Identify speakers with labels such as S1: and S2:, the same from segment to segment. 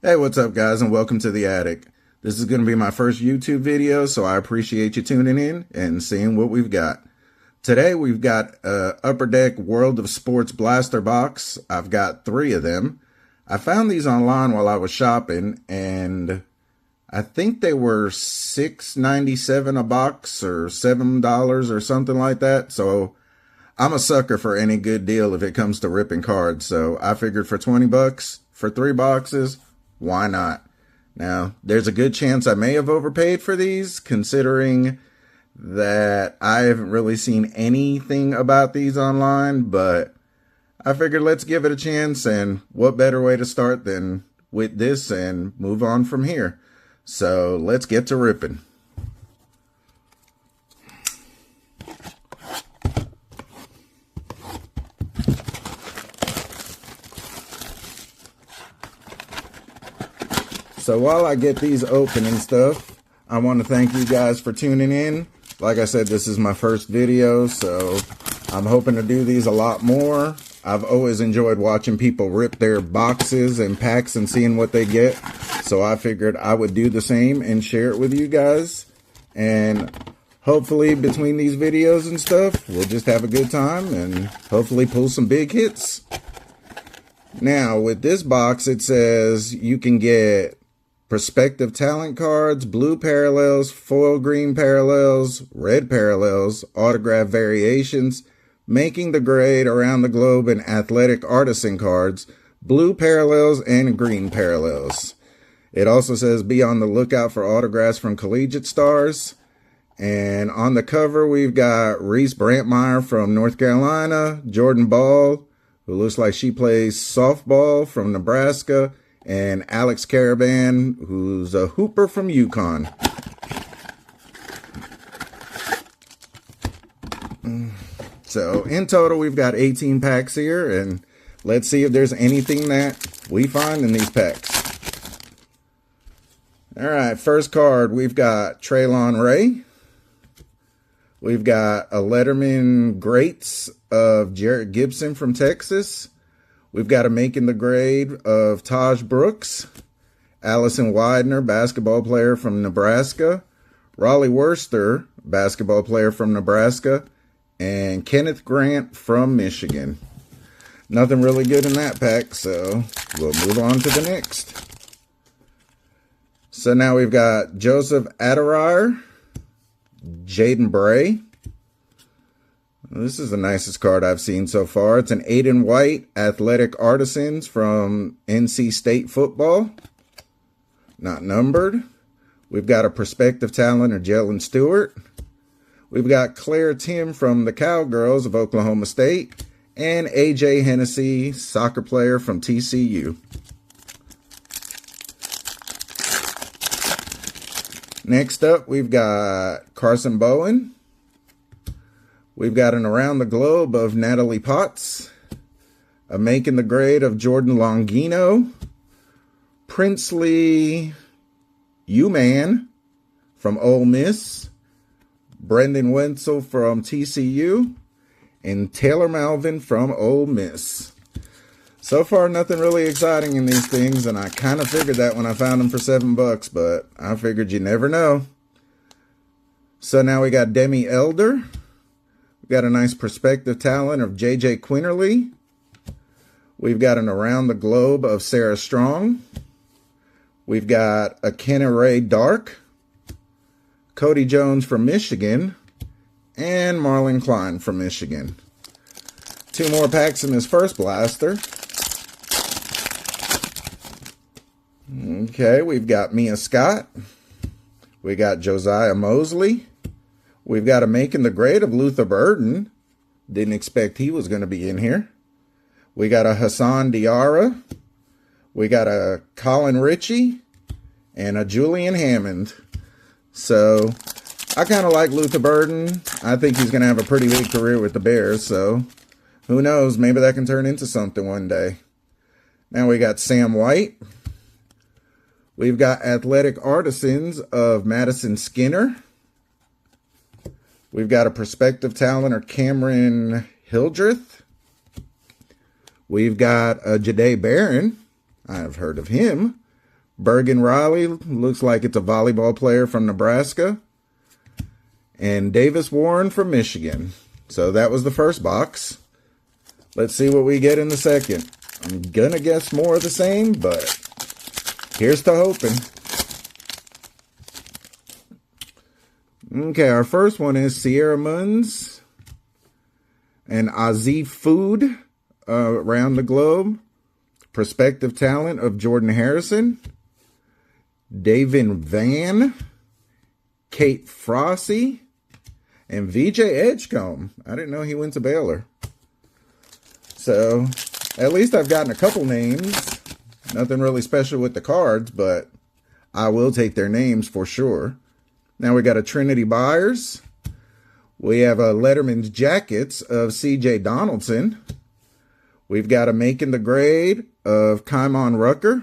S1: Hey, what's up, guys, and welcome to The Attic. This is going to be my first YouTube video, so I appreciate you tuning in and seeing what we've got. Today, we've got Upper Deck World of Sports Blaster Box. I've got 3 of them. I found these online while I was shopping, and I think they were $6.97 a box or $7 or something like that. So I'm a sucker for any good deal if it comes to ripping cards. So I figured for 20 bucks for 3 boxes, why not? Now, there's a good chance I may have overpaid for these, considering that I haven't really seen anything about these online, but I figured let's give it a chance, and what better way to start than with this and move on from here. So let's get to ripping. So while I get these open and stuff, I want to thank you guys for tuning in. Like I said, this is my first video, so I'm hoping to do these a lot more. I've always enjoyed watching people rip their boxes and packs and seeing what they get. So I figured I would do the same and share it with you guys. And hopefully between these videos and stuff, we'll just have a good time and hopefully pull some big hits. Now, with this box, it says you can get Prospective Talent cards, blue parallels, foil green parallels, red parallels, autograph variations, making the grade around the globe, and athletic artisan cards, blue parallels and green parallels. It also says be on the lookout for autographs from collegiate stars. And on the cover, we've got Reese Brantmeyer from North Carolina, Jordan Ball, who looks like she plays softball, from Nebraska, and Alex Caravan, who's a hooper from UConn. So in total, we've got 18 packs here, and let's see if there's anything that we find in these packs. All right, first card, we've got Traylon Ray. We've got a Letterman Greats of Jarrett Gibson from Texas. We've got a Making the Grade of Taj Brooks, Allison Widener, basketball player from Nebraska, Raleigh Worster, basketball player from Nebraska, and Kenneth Grant from Michigan. Nothing really good in that pack, so we'll move on to the next. So now we've got Joseph Adderire, Jaden Bray. This is the nicest card I've seen so far. It's an Aiden White, Athletic Artisans from NC State football. Not numbered. We've got a Prospective Talent of Jalen Stewart. We've got Claire Tim from the Cowgirls of Oklahoma State. And AJ Hennessy, soccer player from TCU. Next up, we've got Carson Bowen. We've got an Around the Globe of Natalie Potts, a Making the Grade of Jordan Longino, Princely Uman from Ole Miss, Brendan Wenzel from TCU, and Taylor Malvin from Ole Miss. So far, nothing really exciting in these things, and I kind of figured that when I found them for $7, but I figured you never know. So now we got Demi Elder. We've got a nice Prospective Talent of J.J. Quinterly. We've got an Around the Globe of Sarah Strong. We've got a Kenna Ray Dark, Cody Jones from Michigan, and Marlon Klein from Michigan. 2 more packs in this first blaster. Okay, we've got Mia Scott. We got Josiah Mosley. We've got a Making the Grade of Luther Burden. Didn't expect he was going to be in here. We got a Hassan Diarra. We got a Colin Ritchie. And a Julian Hammond. So, I kind of like Luther Burden. I think he's going to have a pretty big career with the Bears. So, who knows? Maybe that can turn into something one day. Now we got Sam White. We've got Athletic Artisans of Madison Skinner. We've got a Prospective Talent of Cameron Hildreth. We've got a Jahdae Barron. I've heard of him. Bergen Riley, looks like it's a volleyball player from Nebraska. And Davis Warren from Michigan. So that was the first box. Let's see what we get in the second. I'm gonna guess more of the same, but here's to hoping. Okay, our first one is Sierra Munz and Azif Food around the globe. Prospective talent of Jordan Harrison. Davin Van. Kate Frosty. And VJ Edgecombe. I didn't know he went to Baylor. So, at least I've gotten a couple names. Nothing really special with the cards, but I will take their names for sure. Now we got a Trinity Byers. We have a Letterman's Jackets of CJ Donaldson. We've got a Making the Grade of Kymon Rucker.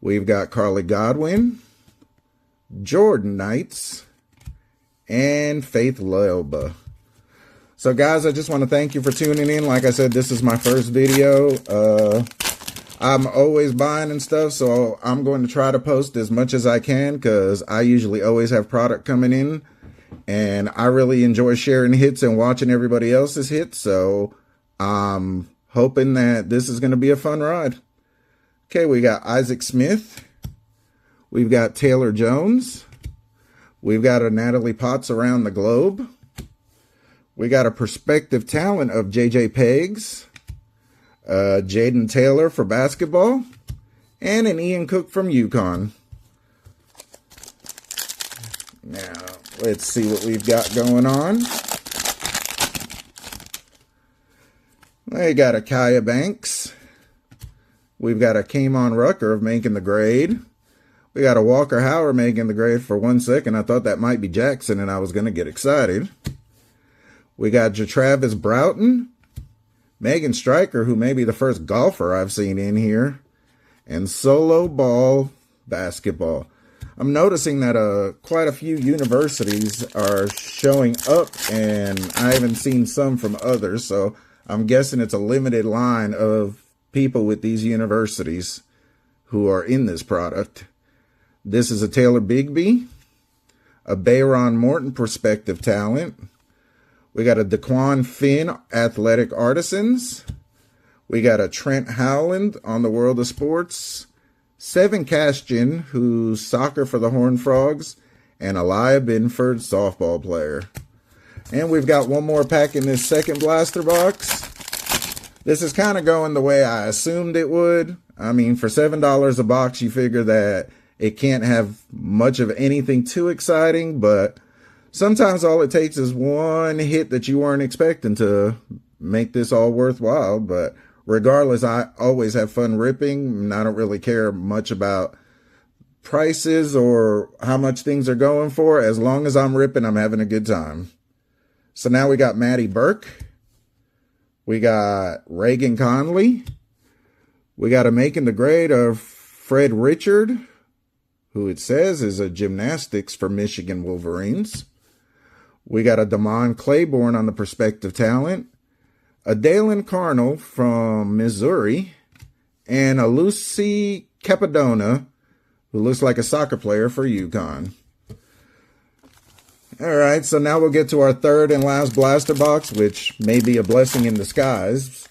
S1: We've got Carly Godwin, Jordan Knights, and Faith Lelba. So guys, I just want to thank you for tuning in. Like I said, this is my first video. I'm always buying and stuff, so I'm going to try to post as much as I can because I usually always have product coming in. And I really enjoy sharing hits and watching everybody else's hits. So I'm hoping that this is going to be a fun ride. Okay, we got Isaac Smith. We've got Taylor Jones. We've got a Natalie Potts around the globe. We got a prospective talent of JJ Peggs. Jaden Taylor for basketball, and an Ian Cook from UConn. Now, let's see what we've got going on. We got a Kaya Banks. We've got a Kymon Rucker of Making the Grade. We got a Walker Howard making the grade. For 1 second. I thought that might be Jackson, and I was going to get excited. We got Jatravis Broughton. Megan Stryker, who may be the first golfer I've seen in here. And Solo Ball Basketball. I'm noticing that quite a few universities are showing up, and I haven't seen some from others. So I'm guessing it's a limited line of people with these universities who are in this product. This is a Taylor Bigby. A Bayron Morton prospective talent. We got a Daquan Finn, Athletic Artisans. We got a Trent Howland on the World of Sports. Seven Cashton, who's soccer for the Horned Frogs. And Elia Binford, softball player. And we've got one more pack in this second blaster box. This is kind of going the way I assumed it would. I mean, for $7 a box, you figure that it can't have much of anything too exciting, but sometimes all it takes is one hit that you weren't expecting to make this all worthwhile. But regardless, I always have fun ripping, and I don't really care much about prices or how much things are going for. As long as I'm ripping, I'm having a good time. So now we got Maddie Burke. We got Reagan Conley. We got a Making the Grade of Fred Richard, who it says is a gymnastics for Michigan Wolverines. We got a Damon Claiborne on the prospective talent, a Dalen Carnell from Missouri, and a Lucy Capadona, who looks like a soccer player for UConn. All right, so now we'll get to our third and last blaster box, which may be a blessing in disguise.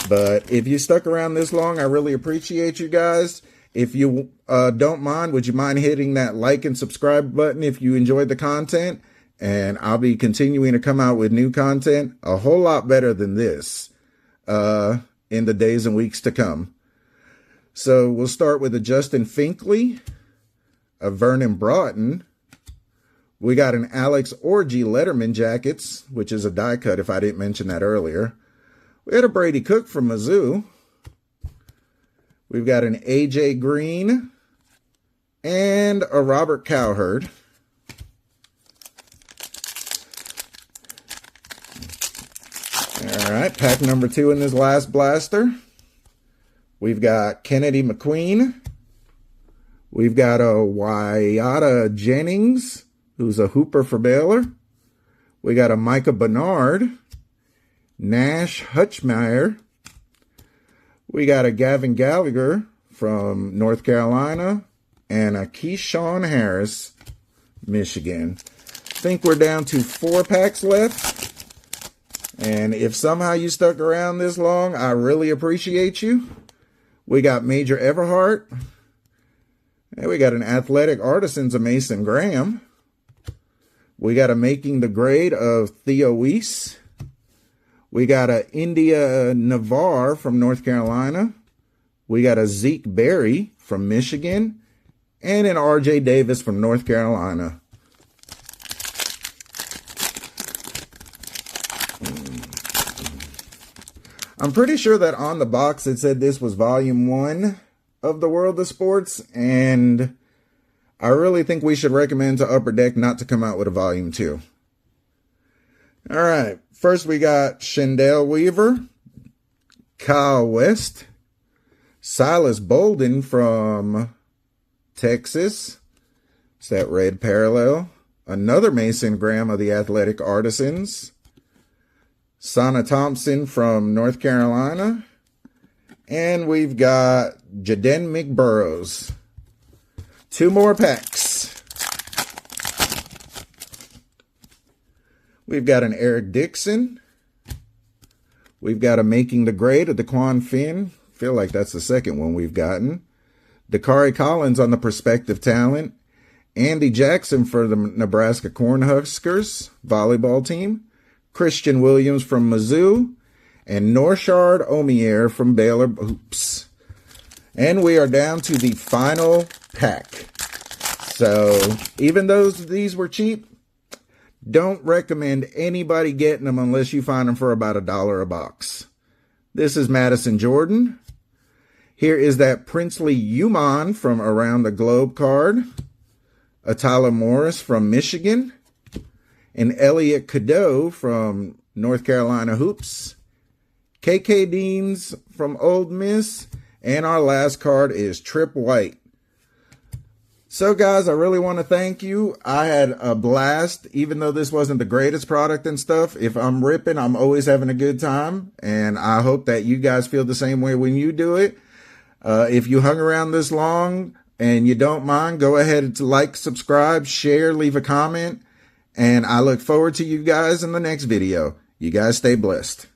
S1: But if you stuck around this long, I really appreciate you guys. If you don't mind, would you mind hitting that like and subscribe button if you enjoyed the content? And I'll be continuing to come out with new content, a whole lot better than this, in the days and weeks to come. So we'll start with a Justin Finkley, a Vernon Broughton. We got an Alex Orgy Letterman Jackets, which is a die cut if I didn't mention that earlier. We had a Brady Cook from Mizzou. We've got an AJ Green and a Robert Cowherd. All right, pack number 2 in this last blaster. We've got Kennedy McQueen. We've got a Wyatta Jennings, who's a hooper for Baylor. We got a Micah Bernard. Nash Hutchmeyer. We got a Gavin Gallagher from North Carolina, and a Keyshawn Harris, Michigan. I think we're down to 4 packs left. And if somehow you stuck around this long, I really appreciate you. We got Major Everhart. And we got an Athletic Artisans of Mason Graham. We got a Making the Grade of Theo Weiss. We got a India Navarre from North Carolina. We got a Zeke Berry from Michigan. And an RJ Davis from North Carolina. I'm pretty sure that on the box it said this was volume 1 of the World of Sports, and I really think we should recommend to Upper Deck not to come out with a volume 2. All right, first we got Shendell Weaver, Kyle West, Silas Bolden from Texas. It's that red parallel. Another Mason Graham of the Athletic Artisans. Sana Thompson from North Carolina. And we've got Jaden McBurrows. 2 more packs. We've got an Eric Dixon. We've got a Making the Grade of Daquan Finn. Feel like that's the second one we've gotten. Dakari Collins on the Prospective Talent. Andy Jackson for the Nebraska Cornhuskers volleyball team. Christian Williams from Mizzou, and Norshard Omier from Baylor Hoops. And we are down to the final pack. So, even though these were cheap, don't recommend anybody getting them unless you find them for about $1 a box. This is Madison Jordan. Here is that Princely Uman from Around the Globe card. Atala Morris from Michigan. And Elliot Cadeau from North Carolina Hoops. KK Deans from Ole Miss. And our last card is Trip White. So guys, I really want to thank you. I had a blast, even though this wasn't the greatest product and stuff. If I'm ripping, I'm always having a good time. And I hope that you guys feel the same way when you do it. If you hung around this long and you don't mind, go ahead and like, subscribe, share, leave a comment. And I look forward to you guys in the next video. You guys stay blessed.